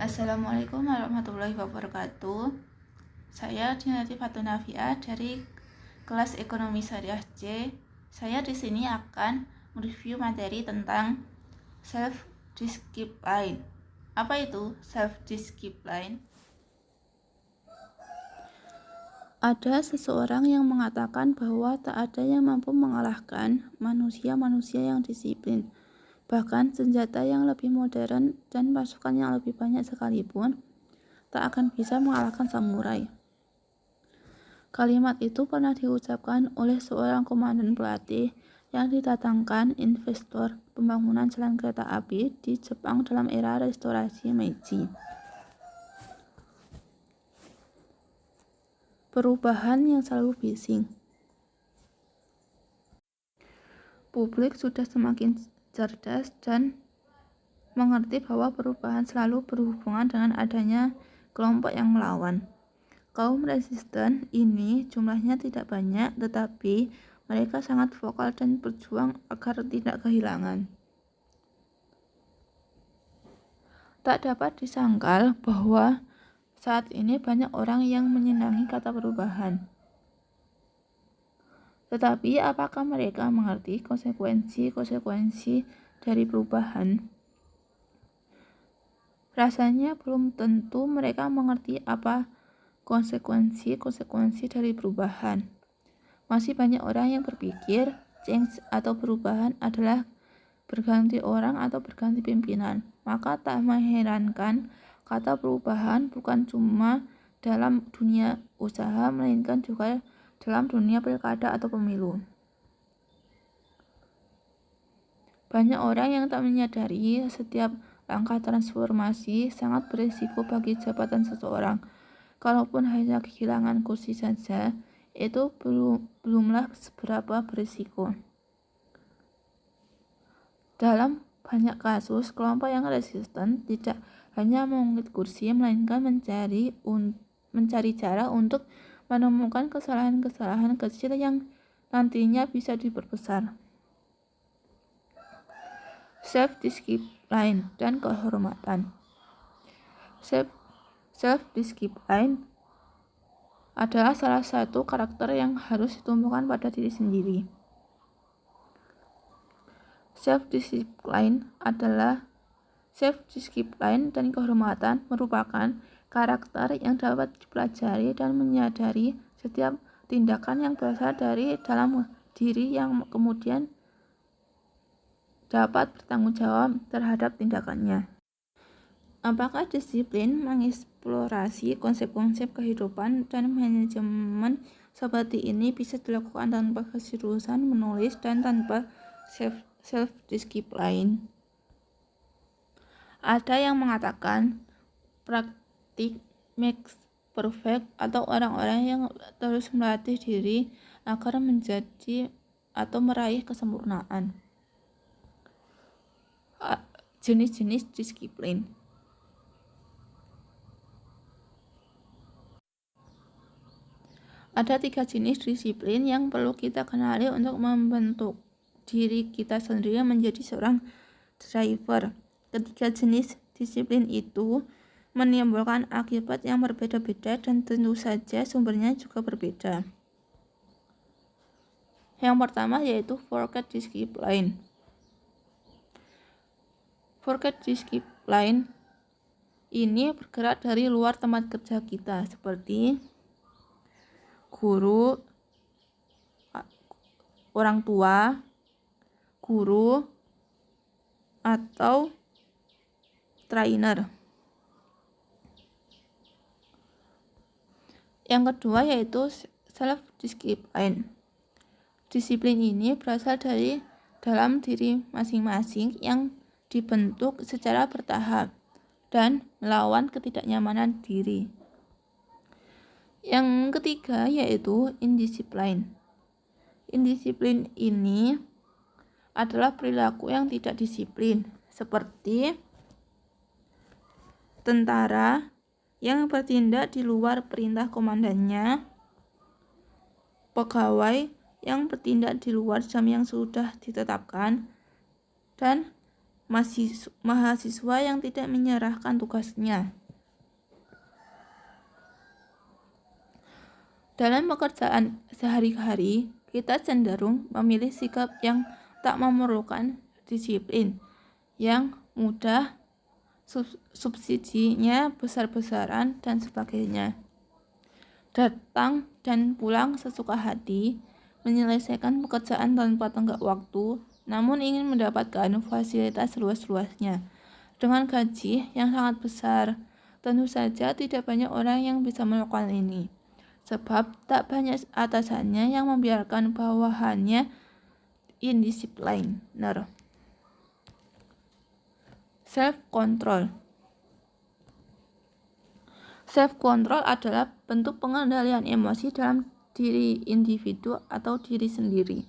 Assalamualaikum warahmatullahi wabarakatuh. Saya Dinati Fatunafia dari kelas Ekonomi Syariah C. Saya di sini akan mereview materi tentang self-discipline. Apa itu self-discipline? Ada seseorang yang mengatakan bahwa tak ada yang mampu mengalahkan manusia-manusia yang disiplin. Bahkan senjata yang lebih modern dan pasukan yang lebih banyak sekalipun tak akan bisa mengalahkan samurai. Kalimat itu pernah diucapkan oleh seorang komandan pelatih yang didatangkan investor pembangunan jalan kereta api di Jepang dalam era restorasi Meiji. Perubahan yang selalu bising. Publik sudah semakin cerdas dan mengerti bahwa perubahan selalu berhubungan dengan adanya kelompok yang melawan. Kaum resisten ini jumlahnya tidak banyak, tetapi mereka sangat vokal dan berjuang agar tidak kehilangan. Tak dapat disangkal bahwa saat ini banyak orang yang menyenangi kata perubahan. Tetapi apakah mereka mengerti konsekuensi dari perubahan? Rasanya belum tentu mereka mengerti apa konsekuensi dari perubahan. Masih banyak orang yang berpikir change atau perubahan adalah berganti orang atau berganti pimpinan. Maka tak mengherankan kata perubahan bukan cuma dalam dunia usaha, melainkan juga dalam dunia pilkada atau pemilu. Banyak orang yang tak menyadari setiap langkah transformasi sangat berisiko bagi jabatan seseorang. Kalaupun hanya kehilangan kursi saja, itu belumlah seberapa berisiko. Dalam banyak kasus, kelompok yang resisten tidak hanya mengungkit kursi, melainkan mencari cara untuk menemukan kesalahan-kesalahan kecil yang nantinya bisa diperbesar. Self-discipline dan kehormatan. Self-discipline adalah salah satu karakter yang harus ditumbuhkan pada diri sendiri. Self-discipline dan kehormatan merupakan karakter yang dapat dipelajari dan menyadari setiap tindakan yang berasal dari dalam diri yang kemudian dapat bertanggung jawab terhadap tindakannya. Apakah disiplin mengeksplorasi konsep-konsep kehidupan dan manajemen seperti ini bisa dilakukan tanpa keseriusan menulis dan tanpa self-discipline? Ada yang mengatakan praktik makes perfect, atau orang-orang yang terus melatih diri agar menjadi atau meraih kesempurnaan. Jenis-jenis disiplin. Ada 3 jenis disiplin yang perlu kita kenali untuk membentuk diri kita sendiri menjadi seorang driver. Ketiga jenis disiplin itu menimbulkan akibat yang berbeda-beda dan tentu saja sumbernya juga berbeda. Yang pertama yaitu forget discipline. Forget discipline ini bergerak dari luar tempat kerja kita, seperti guru, orang tua, guru, atau trainer. Yang kedua yaitu self-discipline. Disiplin ini berasal dari dalam diri masing-masing yang dibentuk secara bertahap dan melawan ketidaknyamanan diri. Yang ketiga yaitu indisiplin. Indisiplin ini adalah perilaku yang tidak disiplin, seperti tentara yang bertindak di luar perintah komandannya, pegawai yang bertindak di luar jam yang sudah ditetapkan, dan mahasiswa yang tidak menyerahkan tugasnya. Dalam pekerjaan sehari-hari, kita cenderung memilih sikap yang tak memerlukan disiplin, yang mudah, subsidinya besar-besaran, dan sebagainya. Datang dan pulang sesuka hati, menyelesaikan pekerjaan tanpa tenggat waktu, namun ingin mendapatkan fasilitas luas-luasnya dengan gaji yang sangat besar. Tentu saja tidak banyak orang yang bisa melakukan ini, sebab tak banyak atasannya yang membiarkan bawahannya indisipliner. Self-control. Self-control adalah bentuk pengendalian emosi dalam diri individu atau diri sendiri.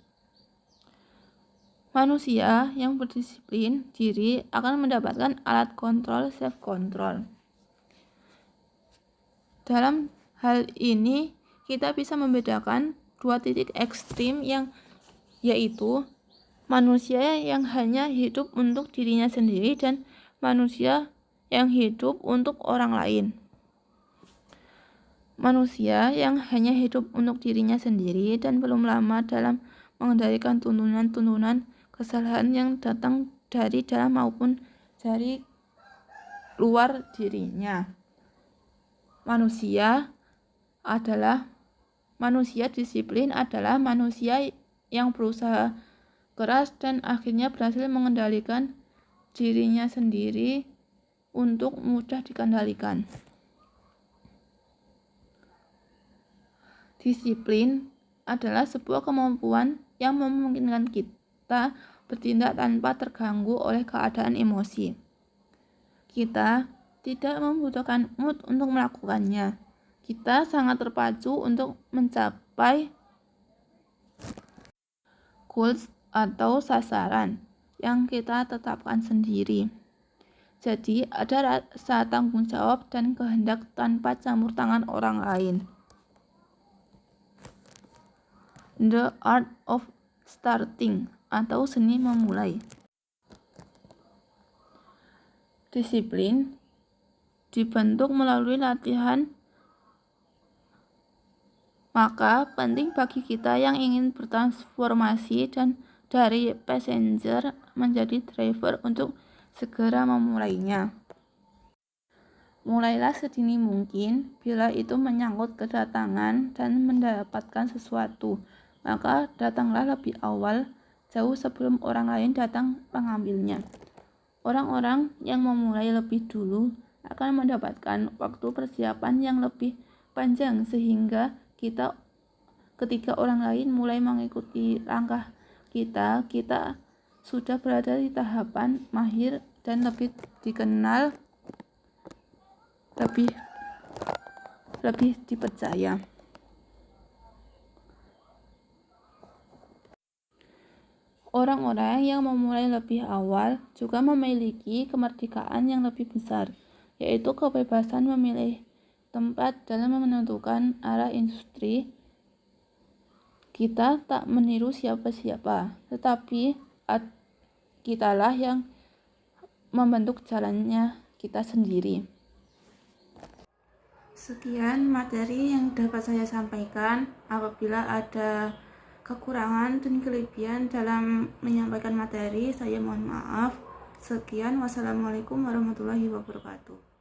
Manusia yang berdisiplin diri akan mendapatkan alat kontrol self-control. Dalam hal ini, kita bisa membedakan dua titik ekstrim yaitu manusia yang hanya hidup untuk dirinya sendiri dan manusia yang hidup untuk orang lain. Manusia yang hanya hidup untuk dirinya sendiri dan belum lama dalam mengendalikan tuntunan-tuntunan kesalahan yang datang dari dalam maupun dari luar dirinya. Manusia disiplin adalah manusia yang berusaha keras dan akhirnya berhasil mengendalikan dirinya sendiri untuk mudah dikendalikan. Disiplin adalah sebuah kemampuan yang memungkinkan kita bertindak tanpa terganggu oleh keadaan emosi. Kita tidak membutuhkan mood untuk melakukannya. Kita sangat terpacu untuk mencapai goals atau sasaran yang kita tetapkan sendiri. Jadi ada rasa tanggung jawab dan kehendak tanpa campur tangan orang lain. The art of starting atau seni memulai. Disiplin dibentuk melalui latihan, maka penting bagi kita yang ingin bertransformasi dan dari passenger menjadi driver untuk segera memulainya. Mulailah sedini mungkin. Bila itu menyangkut kedatangan dan mendapatkan sesuatu, maka datanglah lebih awal, jauh sebelum orang lain datang mengambilnya. Orang-orang yang memulai lebih dulu akan mendapatkan waktu persiapan yang lebih panjang, sehingga ketika orang lain mulai mengikuti langkah kita sudah berada di tahapan mahir dan lebih dikenal, lebih dipercaya. Orang-orang yang memulai lebih awal juga memiliki kemerdekaan yang lebih besar, yaitu kebebasan memilih tempat dalam menentukan arah industri. Kita tak meniru siapa-siapa, tetapi kitalah yang membentuk jalannya kita sendiri. Sekian materi yang dapat saya sampaikan. Apabila ada kekurangan dan kelebihan dalam menyampaikan materi, saya mohon maaf. Sekian, wassalamualaikum warahmatullahi wabarakatuh.